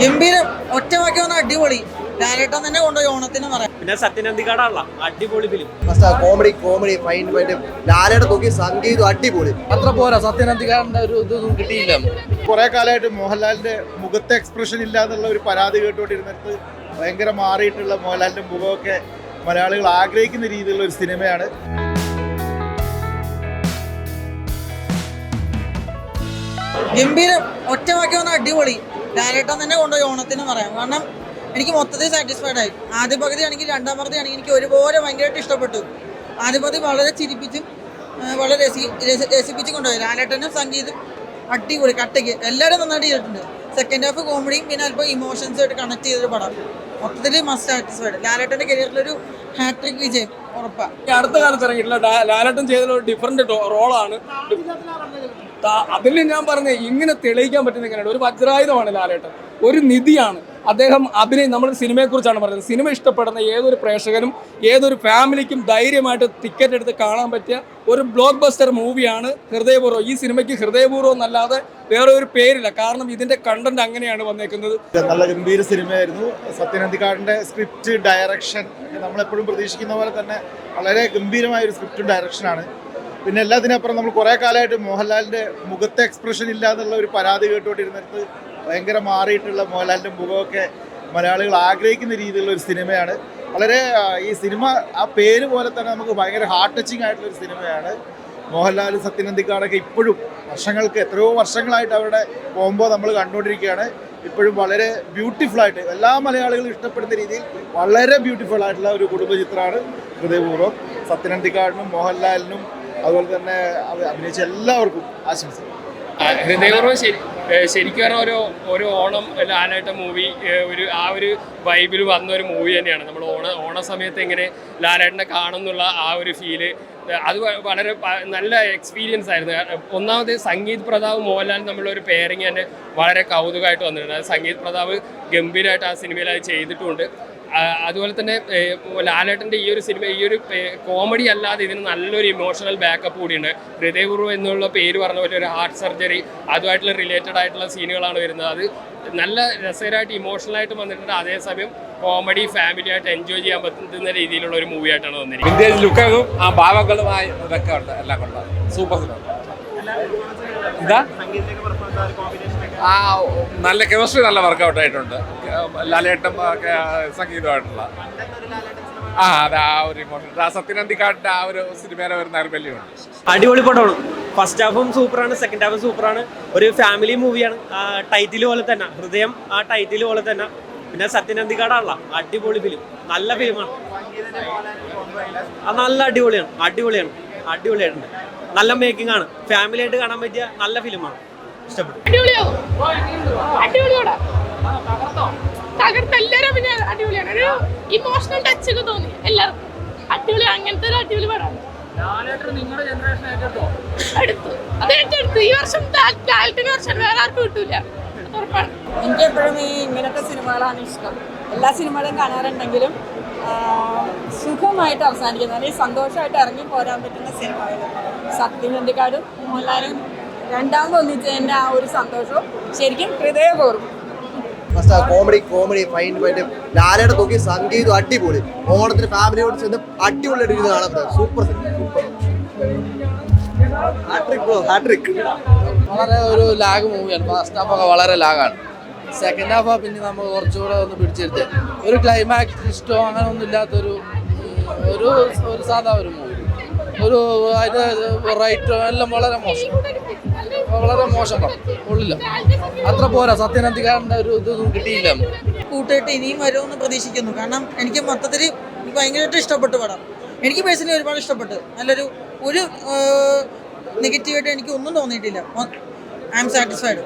ഗംഭീരം, ഒറ്റവാക്കി വന്ന അടിപൊളി. ലാലേട്ടൻ തന്നെ കൊണ്ടുപോയി ഓണത്തിന് പറയാം. പിന്നെ സത്യനന്ദിക്കാടാണല്ലോ അടിപൊളി ഫിലിം. കോമഡി ഫൈൻ ലാലേട്ടൻ തൂക്കി സംഗീതം അടിപൊളി. അത്ര പോരാ, സത്യനന്ദിക്കാടിന്റെ ഒരു ഇതൊന്നും കിട്ടിയില്ല. കുറെ കാലമായിട്ട് മോഹൻലാലിന്റെ മുഖത്തെ എക്സ്പ്രഷൻ ഇല്ല എന്നുള്ള ഒരു പരാതി കേട്ടുകൊണ്ടിരുന്നിട്ട് ഭയങ്കര മാറിയിട്ടുള്ള മോഹൻലാലിന്റെ മുഖമൊക്കെ മലയാളികൾ ആഗ്രഹിക്കുന്ന രീതിയിലുള്ള ഒരു സിനിമയാണ്. ഗംഭീരം, ഒറ്റവാക്കി വന്ന അടിപൊളി. ലാലേട്ടൻ തന്നെ കൊണ്ടുപോയി ഓണത്തിന് പറയാം. കാരണം എനിക്ക് മൊത്തത്തിൽ സാറ്റിസ്ഫൈഡ് ആയി. ആദ്യ പകുതി ആണെങ്കിൽ രണ്ടാം പകുതി ആണെങ്കിൽ എനിക്ക് ഒരുപോലെ ഭയങ്കരമായിട്ട് ഇഷ്ടപ്പെട്ടു. ആദ്യ പകുതി വളരെ ചിരിപ്പിച്ചും വളരെ രസിപ്പിച്ചും കൊണ്ടുപോയി. ലാലേട്ടനും സംഗീതം അടിപൊളി, കട്ടയ്ക്ക് എല്ലാവരും നന്നായിട്ട് ചെയ്തിട്ടുണ്ട്. സെക്കൻഡ് ഹാഫ് കോമഡിയും പിന്നെ അല്പം ഇമോഷൻസുമായിട്ട് കണക്ട് ചെയ്തൊരു പടം. മൊത്തത്തിൽ മസ്റ്റ് സാറ്റിസ്ഫൈഡ്. ലാലേട്ടൻ്റെ കരിയറിലൊരു ഹാട്രിക് വിജയം ഉറപ്പാണ്. അടുത്ത കാലത്ത് ഇറങ്ങിയിട്ടില്ല. ലാലേട്ടൻ ചെയ്തൊരു ഡിഫറെന്റ് റോളാണ്. അതിൽ ഞാൻ പറഞ്ഞ ഇങ്ങനെ തെളിയിക്കാൻ പറ്റുന്ന എങ്ങനെയാണ്, ഒരു വജ്രായുധമാണ് ലാലേട്ടൻ, ഒരു നിധിയാണ് അദ്ദേഹം. നമ്മൾ സിനിമയെക്കുറിച്ചാണ് പറയുന്നത്. സിനിമ ഇഷ്ടപ്പെടുന്ന ഏതൊരു പ്രേക്ഷകനും ഏതൊരു ഫാമിലിക്കും ധൈര്യമായിട്ട് ടിക്കറ്റ് എടുത്ത് കാണാൻ പറ്റിയ ഒരു ബ്ലോക്ക് ബസ്റ്റർ മൂവിയാണ് ഹൃദയപൂർവ്വം. ഈ സിനിമയ്ക്ക് ഹൃദയപൂർവ്വം എന്നല്ലാതെ വേറെ ഒരു പേരില്ല. കാരണം ഇതിന്റെ കണ്ടന്റ് അങ്ങനെയാണ് വന്നേക്കുന്നത്. നല്ല ഗംഭീര സിനിമയായിരുന്നു. സത്യനന്ദിക്കാടിന്റെ സ്ക്രിപ്റ്റ്, ഡയറക്ഷൻ നമ്മളെപ്പോഴും പ്രതീക്ഷിക്കുന്ന പോലെ തന്നെ വളരെ ഗംഭീരമായ ഒരു സ്ക്രിപ്റ്റും ഡയറക്ഷനാണ്. പിന്നെ എല്ലാത്തിനപ്പുറം നമ്മൾ കുറേ കാലമായിട്ട് മോഹൻലാലിന്റെ മുഖത്തെ എക്സ്പ്രഷൻ ഇല്ല എന്നുള്ള ഒരു പരാതി കേട്ടുകൊണ്ടിരുന്നിട്ട് ഭയങ്കര മാറിയിട്ടുള്ള മോഹൻലാലിന്റെ മുഖമൊക്കെ മലയാളികൾ ആഗ്രഹിക്കുന്ന രീതിയിലുള്ള ഒരു സിനിമയാണ്. വളരെ ഈ സിനിമ ആ പേര് പോലെ തന്നെ നമുക്ക് ഭയങ്കര ഹാർട്ട് ടച്ചിങ് ആയിട്ടുള്ള ഒരു സിനിമയാണ്. മോഹൻലാൽ സത്യനന്ദിക്കാടൊക്കെ ഇപ്പോഴും എത്രയോ വർഷങ്ങളായിട്ട് അവരുടെ കോംബോ നമ്മൾ കണ്ടുകൊണ്ടിരിക്കുകയാണ്. ഇപ്പോഴും വളരെ ബ്യൂട്ടിഫുൾ ആയിട്ട് എല്ലാ മലയാളികളും ഇഷ്ടപ്പെടുന്ന രീതിയിൽ വളരെ ബ്യൂട്ടിഫുൾ ആയിട്ടുള്ള ഒരു കുടുംബചിത്രമാണ് ഹൃദയപൂർവ്വം. സത്യനന്ദിക്കാടിനും മോഹൻലാലിനും അതുപോലെ തന്നെ അഭിനയിച്ച എല്ലാവർക്കും ആശംസ. ഹൃദയപൂർവ്വം ശരിക്കും പറഞ്ഞാൽ ഒരു ഓണം ലാലേട്ട മൂവി ഒരു വൈബിൽ വന്ന ഒരു മൂവി തന്നെയാണ്. നമ്മൾ ഓണ സമയത്ത് എങ്ങനെ ലാലേട്ടനെ കാണുന്നുള്ള ആ ഒരു ഫീല്, അത് വളരെ നല്ല എക്സ്പീരിയൻസ് ആയിരുന്നു. ഒന്നാമത് സംഗീത് പ്രതാപ് മോഹൻലാൽ തമ്മിലൊരു പെയറിങ് തന്നെ വളരെ കൗതുകമായിട്ട് വന്നിട്ടുണ്ട്. അത് സംഗീത് പ്രതാപ് ഗംഭീരമായിട്ട് ആ സിനിമയിൽ അത് ചെയ്തിട്ടുമുണ്ട്. അതുപോലെ തന്നെ ലാലേട്ടൻ്റെ ഈ ഒരു സിനിമ ഈ ഒരു കോമഡി അല്ലാതെ ഇതിന് നല്ലൊരു ഇമോഷണൽ ബാക്കപ്പ് കൂടിയുണ്ട്. ഹൃദയപൂർവ്വം എന്നുള്ള പേര് പറഞ്ഞ പോലെ ഒരു ഹാർട്ട് സർജറി അതുമായിട്ടുള്ള റിലേറ്റഡ് ആയിട്ടുള്ള സീനുകളാണ് വരുന്നത്. അത് നല്ല രസകരമായിട്ട് ഇമോഷണലായിട്ട് വന്നിട്ടുണ്ട്. അതേസമയം കോമഡി ഫാമിലി ആയിട്ട് എൻജോയ് ചെയ്യാൻ പറ്റുന്ന രീതിയിലുള്ള ഒരു മൂവി ആയിട്ടാണ് വന്നിരിക്കുന്നത്. വിന്റേജ് ലുക്കും ആ ഭാവങ്ങളുമായി ഇതൊക്കെ ഉണ്ട്, എല്ലാം കൊണ്ട് സൂപ്പർ സിനിമ. എന്താ ആ നല്ല കെമിസ്ട്രി, നല്ല വർക്കൗട്ട് ആയിട്ടുണ്ട് ലാലേട്ടം സംഗീതമായിട്ടുള്ള. അതെ, ആ ഒരു ഇമോഷൻ സത്യനന്ദിക്കാടിന്റെ ആ ഒരു സിനിമയിലെ ഒരു നൈർമല്യമുണ്ട്. അടിപൊളി പടമാണ്. ഫസ്റ്റ് ഹാഫും സൂപ്പറാണ്, സെക്കൻഡ് ഹാഫും സൂപ്പറാണ്. ഒരു ഫാമിലി മൂവിയാണ്. ടൈറ്റിൽ പോലെ തന്നെ, ഹൃദയം ആ ടൈറ്റിൽ പോലെ തന്നെ. പിന്നെ സത്യനന്ദിക്കാടാണല്ലോ അടിപൊളി ഫിലിം, നല്ല ഫിലിമാണ്. നല്ല അടിപൊളിയായിട്ടുണ്ട്. നല്ല മേക്കിംഗ് ആണ്. ഫാമിലി ആയിട്ട് കാണാൻ പറ്റിയ നല്ല ഫിലിമാണ്. ഇഷ്ടപ്പെട്ടു. തകർത്തെല്ലാരും പിന്നെ അടിപൊളിയാണ്. ഒരു ഇമോഷണൽ ടച്ച് ഒക്കെ തോന്നി എല്ലാവർക്കും. അടിപൊളി, അങ്ങനത്തെ ഒരു അടിപൊളി പടമാണ്. എടുത്തു ഈ വർഷം ലാലേട്ടന് വർഷം വേറെ ആർക്കും കിട്ടൂല, ഉറപ്പാണ്. എനിക്ക് എപ്പോഴും ഇങ്ങനത്തെ സിനിമകളാണ് ഇഷ്ടം. എല്ലാ സിനിമകളും കാണാറുണ്ടെങ്കിലും സുഖമായിട്ട് അവസാനിക്കുന്ന, അല്ലെങ്കിൽ സന്തോഷമായിട്ട് ഇറങ്ങി പോരാൻ പറ്റുന്ന സിനിമകൾ. സത്യനന്ദിക്കാടും മോഹൻലാലും രണ്ടാമത് ഒന്നിച്ചതിൻ്റെ ആ ഒരു സന്തോഷവും ശരിക്കും ഹൃദയപൂർവ്വം. കോമഡി ഫൈൻ ലാലേട്ടൻ തൂക്കി സംഗീതം അടിപൊളി. ഓണത്തിന് ഫാമിലിയോട് ചെന്ന് അടിപൊളിയായിട്ട് കാണാൻ പറ്റും. Super hat trick. വളരെ ഒരു ലാഗ് മൂവിയാണ്. ഫസ്റ്റ് ഹാഫ് ഒക്കെ വളരെ ലാഗാണ്. സെക്കൻഡ് ഹാഫ് പിന്നെ നമുക്ക് കുറച്ചുകൂടെ ഒന്ന് പിടിച്ചെടുത്ത് ഒരു ക്ലൈമാക്സ് ഇഷ്ടമോ അങ്ങനെ ഒന്നും ഇല്ലാത്തൊരു ഒരു സാധാ ഒരു മൂവി. അതിൻ്റെ റൈറ്റ് എല്ലാം വളരെ മോശം ഉള്ളില്ല. അത്ര പോരാ, സത്യനന്ദിക്കാടിന്റെ ഒരു ഇതൊന്നും കിട്ടിയില്ല. കൂട്ടുകെട്ട് ഇനിയും വരുമെന്ന് പ്രതീക്ഷിക്കുന്നു. കാരണം എനിക്ക് മൊത്തത്തിൽ ഭയങ്കരമായിട്ട് ഇഷ്ടപ്പെട്ടു പടം. എനിക്ക് പേഴ്സണലി ഒരുപാട് ഇഷ്ടപ്പെട്ടു. ഒരു നെഗറ്റീവായിട്ട് എനിക്ക് ഒന്നും തോന്നിയിട്ടില്ല. I am satisfied.